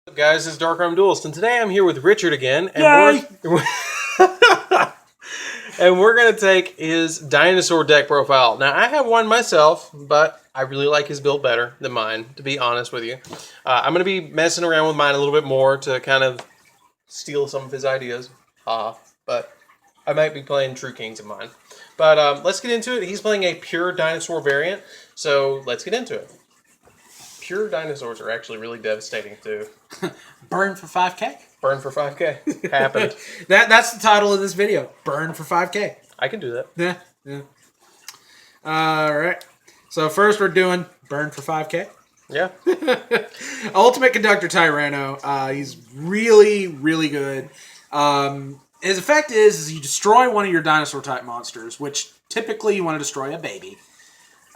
What's up, guys? This is DarkArmedAlliance, and today I'm here with Richard again, and we're gonna take his Dinosaur deck profile. Now, I have one myself, but I really like his build better than mine, to be honest with you. I'm gonna be messing around with mine a little bit more to kind of steal some of his ideas, but I might be playing True Kings in mine. But let's get into it. He's playing a pure Dinosaur variant, so let's get into it. Pure dinosaurs are actually really devastating too. Burn for 5K. Burn for 5K. Happened. That's the title of this video. Burn for 5K. I can do that. Yeah. All right. So first we're doing Burn for 5K. Yeah. Ultimate Conductor Tyranno. He's really, really good. His effect is you destroy one of your dinosaur type monsters, which typically you want to destroy a baby.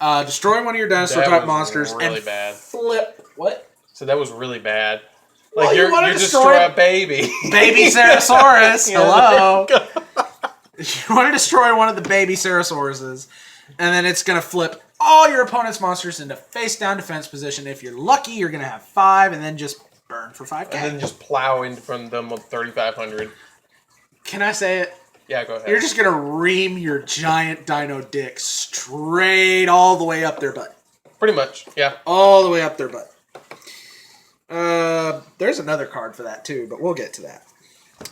Destroy one of your dinosaur type monsters really and bad. Flip. What? So that was really bad. Like well, you destroy a baby. Baby Ceratosaurus. Hello. You want to destroy one of the baby Cerasauruses, and then it's going to flip all your opponent's monsters into face-down defense position. If you're lucky, you're going to have 5, and then just burn for 5K. And then just plow in from them with 3,500. Can I say it? Yeah, go ahead. You're just going to ream your giant dino dick straight all the way up their butt. Pretty much, yeah. All the way up their butt. There's another card for that too, but we'll get to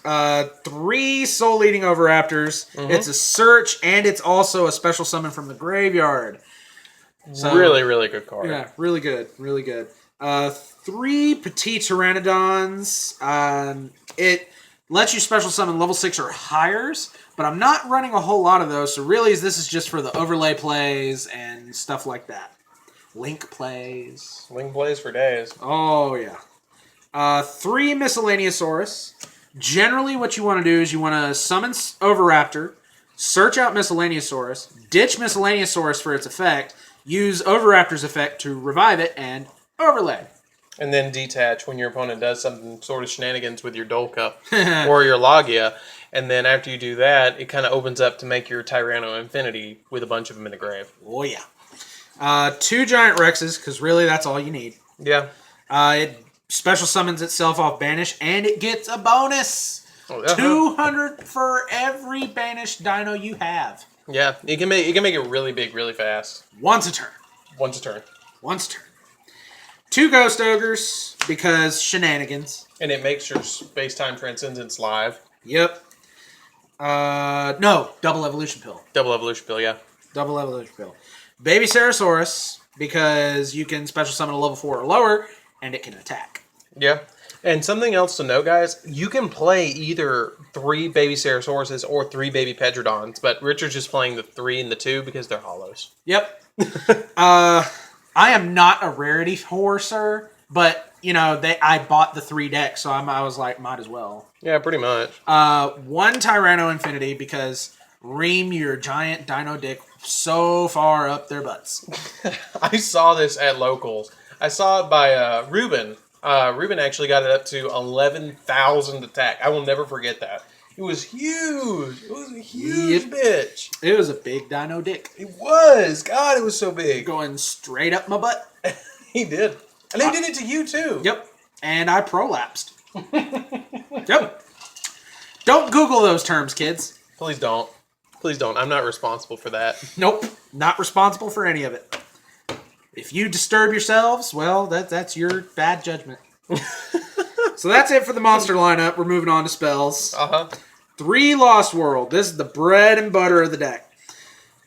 that. 3 Soul Eating Oviraptors. Mm-hmm. It's a search, and it's also a special summon from the graveyard. So, really, really good card. Yeah, really good. Really good. 3 Petit Pteranodons. It lets you special summon level 6 or higher, but I'm not running a whole lot of those, so really this is just for the overlay plays and stuff like that. Link plays. Link plays for days. Oh, yeah. 3 Miscellaneousaurus. Generally what you want to do is you want to summon Oviraptor, search out Miscellaneousaurus, ditch Miscellaneousaurus for its effect, use Oviraptor's effect to revive it, and overlay. And then detach when your opponent does something sort of shenanigans with your Dolka or your Logia. And then after you do that, it kind of opens up to make your Tyranno Infinity with a bunch of them in the grave. Oh, yeah. 2 Giant Rexes, because really that's all you need. Yeah. It special summons itself off Banish, and it gets a bonus. Oh, yeah. 200 for every banished dino you have. Yeah, it can make it really big, really fast. Once a turn. 2 Ghost Ogres, because shenanigans. And it makes your space-time transcendence live. Yep. No, Double Evolution Pill. Double Evolution Pill, yeah. Double Evolution Pill. Baby Ceratosaurus, because you can special summon a level 4 or lower, and it can attack. Yeah. And something else to know, guys, you can play either 3 Baby Cerasauruses or 3 Baby Pedrodons, but Richard's just playing the 3 and the 2 because they're hollows. Yep. I am not a rarity whore, sir, but, you know, I bought the 3 decks, so I was like, might as well. Yeah, pretty much. 1 Tyranno Infinity, because ream your giant dino dick so far up their butts. I saw this at locals. I saw it by Ruben. Ruben actually got it up to 11,000 attack. I will never forget that. It was huge. It was a huge bitch. It was a big dino dick. It was. God, it was so big. Going straight up my butt. He did. And he did it to you, too. Yep. And I prolapsed. Yep. Don't Google those terms, kids. Please don't. Please don't. I'm not responsible for that. Nope. Not responsible for any of it. If you disturb yourselves, well, that's your bad judgment. So that's it for the monster lineup. We're moving on to spells. 3 Lost World. This is the bread and butter of the deck.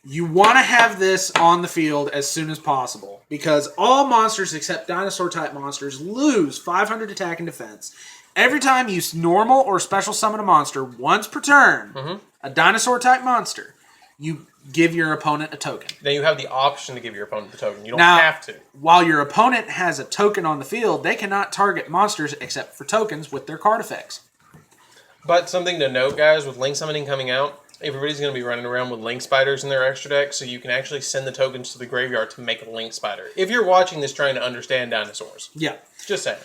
You want to have this on the field as soon as possible, because all monsters except dinosaur-type monsters lose 500 attack and defense. Every time you normal or special summon a monster once per turn, a dinosaur-type monster, you give your opponent a token. Then you have the option to give your opponent the token. You don't have to. While your opponent has a token on the field, they cannot target monsters except for tokens with their card effects. But something to note, guys, with Link Summoning coming out, everybody's going to be running around with Link Spiders in their extra deck, so you can actually send the tokens to the graveyard to make a Link Spider. If you're watching this trying to understand dinosaurs. Yeah. Just saying.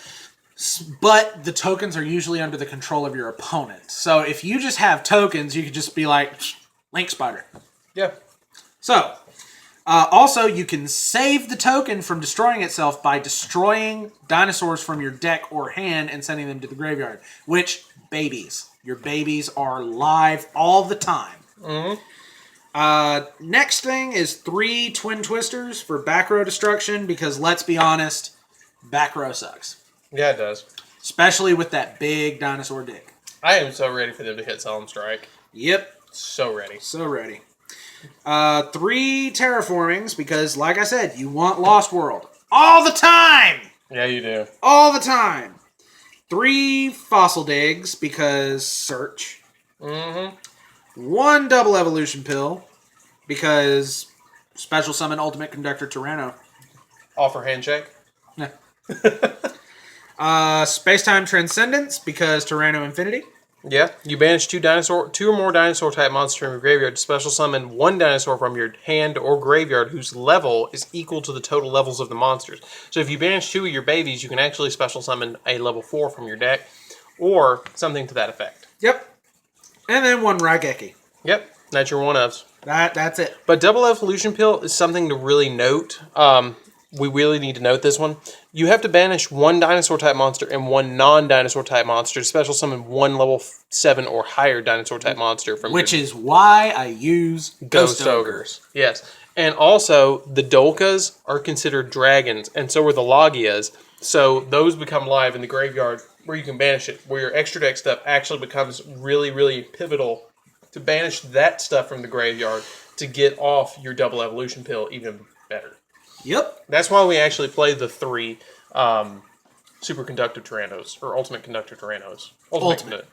But the tokens are usually under the control of your opponent. So if you just have tokens, you could just be like, Link Spider. Yeah. So, Also, you can save the token from destroying itself by destroying dinosaurs from your deck or hand and sending them to the graveyard. Which, babies. Your babies are live all the time. Next thing is 3 Twin Twisters for back row destruction, because let's be honest, back row sucks. Yeah, it does. Especially with that big dinosaur dick. I am so ready for them to hit Solemn Strike. Yep. So ready. So ready. 3 terraformings, because like I said, you want Lost World. All the time! Yeah, you do. All the time. 3 fossil digs, because search. 1 double evolution pill, because special summon ultimate conductor Tyranno. Offer handshake. Yeah. Space-time transcendence, because Tyranno Infinity. Yeah, you banish 2 or more dinosaur type monsters from your graveyard to special summon 1 dinosaur from your hand or graveyard whose level is equal to the total levels of the monsters. So if you banish 2 of your babies, you can actually special summon a level 4 from your deck, or something to that effect. Yep. And then 1 Raigeki. Yep, that's your one-ofs. That's it. But double evolution pill is something to really note. We really need to note this one. You have to banish 1 dinosaur type monster and 1 non-dinosaur type monster to special summon 1 level 7 or higher dinosaur type monster from which is why I use Ghost Ogres. Yes. And also the Dolkas are considered dragons, and so are the Logias. So those become live in the graveyard where you can banish it, where your extra deck stuff actually becomes really, really pivotal to banish that stuff from the graveyard to get off your double evolution pill even better. Yep. That's why we actually play the 3 Superconductor Tyrannos, or Ultimate Conductor Tyrannos. Ultimate.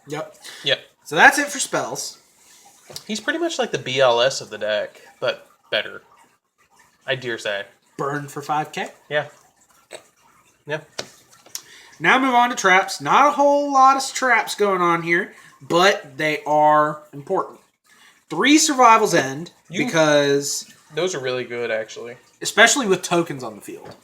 Yep. Yep. So that's it for spells. He's pretty much like the BLS of the deck, but better. I dare say. Burn for 5k. Yeah. Yeah. Now move on to traps. Not a whole lot of traps going on here, but they are important. 3 Survival's End, because... Those are really good, actually. Especially with tokens on the field.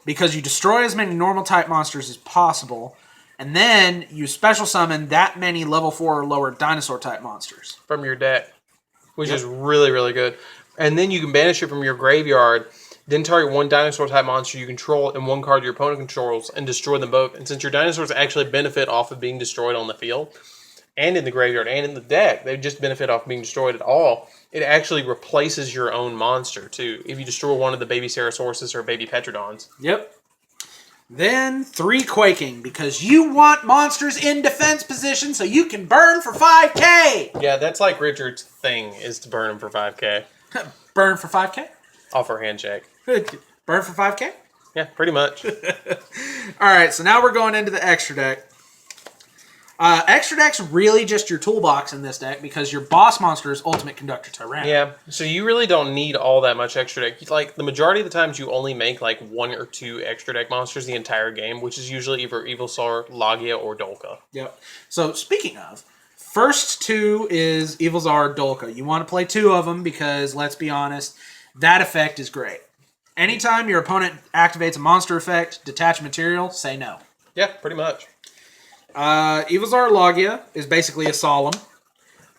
Because you destroy as many normal type monsters as possible, and then you special summon that many level 4 or lower dinosaur type monsters. From your deck. Which is really, really good. And then you can banish it from your graveyard, then target 1 dinosaur type monster you control and 1 card your opponent controls, and destroy them both. And since your dinosaurs actually benefit off of being destroyed on the field, and in the graveyard, and in the deck, they just benefit off being destroyed at all. It actually replaces your own monster, too, if you destroy one of the baby Cerasauruses or baby Petrodons. Yep. Then 3 Quaking, because you want monsters in defense position so you can burn for 5k! Yeah, that's like Richard's thing, is to burn him for 5k. Burn for 5k? Offer handshake. Burn for 5k? Yeah, pretty much. Alright, so now we're going into the extra deck. Extra deck's really just your toolbox in this deck, because your boss monster is Ultimate Conductor Tyranno. Yeah, so you really don't need all that much extra deck. Like, the majority of the times you only make like 1 or 2 extra deck monsters the entire game, which is usually either Evilsaur, Logia, or Dolka. Yep. So, speaking of, first 2 is Evilsaur, Dolka. You want to play 2 of them because, let's be honest, that effect is great. Anytime your opponent activates a monster effect, detach material, say no. Yeah, pretty much. Evilsaur Logia is basically a solemn.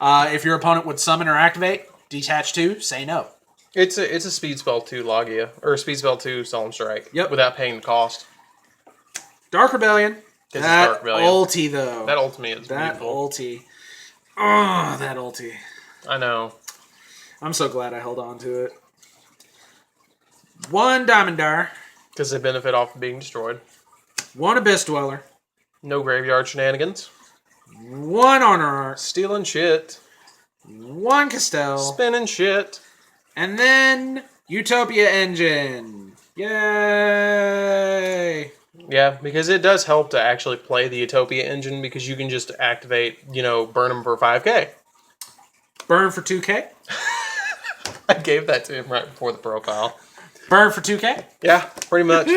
If your opponent would summon or activate, detach 2, say no. It's a speed spell 2 Logia, or a speed spell 2 Solemn Strike. Yep. Without paying the cost. Dark Rebellion. That Dark Rebellion. ulti, though. That ultimate is that beautiful. Ulti. Oh, that ulti. I know. I'm so glad I held on to it. 1 Diamond Dire. Because they benefit off of being destroyed. 1 Abyss Dweller. No graveyard shenanigans. 1 Honor Art. Stealing shit. 1 Castell. Spinning shit. And then Utopia Engine. Yay! Yeah, because it does help to actually play the Utopia engine, because you can just activate, burn them for 5k. Burn for 2k. I gave that to him right before the profile. Burn for 2k. Yeah, pretty much.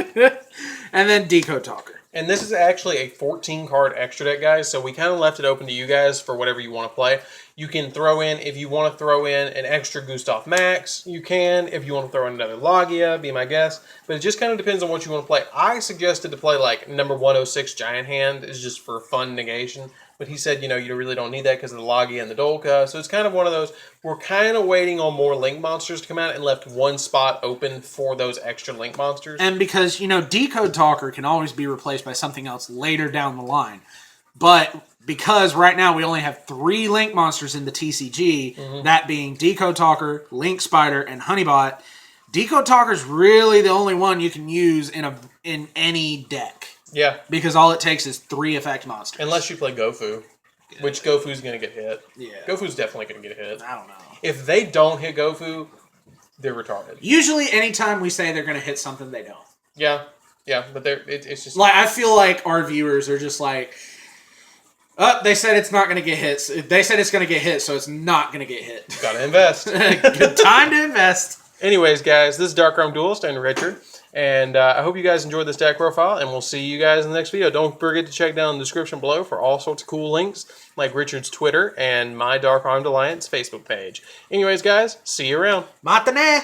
And then Decode Talker. And this is actually a 14-card extra deck, guys, so we kind of left it open to you guys for whatever you want to play. You can throw in, if you want to throw in an extra Gustav Max, you can. If you want to throw in another Logia, be my guest. But it just kind of depends on what you want to play. I suggested to play, like, number 106 Giant Hand is just for fun negation. but he said, you really don't need that because of the Logia and the Dolka. So it's kind of one of those, we're kind of waiting on more Link monsters to come out and left one spot open for those extra Link monsters. And because, Decode Talker can always be replaced by something else later down the line. But because right now we only have 3 Link monsters in the TCG, that being Decode Talker, Link Spider, and Honeybot, Decode Talker is really the only one you can use in any deck. Yeah. Because all it takes is 3 effect monsters. Unless you play Gofu, which Gofu's going to get hit. Yeah. Gofu's definitely going to get hit. I don't know. If they don't hit Gofu, they're retarded. Usually anytime we say they're going to hit something, they don't. Yeah. Yeah, but it's just... I feel like our viewers are just like... they said it's not going to get hit. They said it's going to get hit, so it's not going to get hit. Gotta invest. Good time to invest. Anyways, guys, this is Dark Arm Duelist and Richard. And I hope you guys enjoyed this deck profile, and we'll see you guys in the next video. Don't forget to check down the description below for all sorts of cool links, like Richard's Twitter and my DarkArmedAlliance Facebook page. Anyways, guys, see you around. Matane!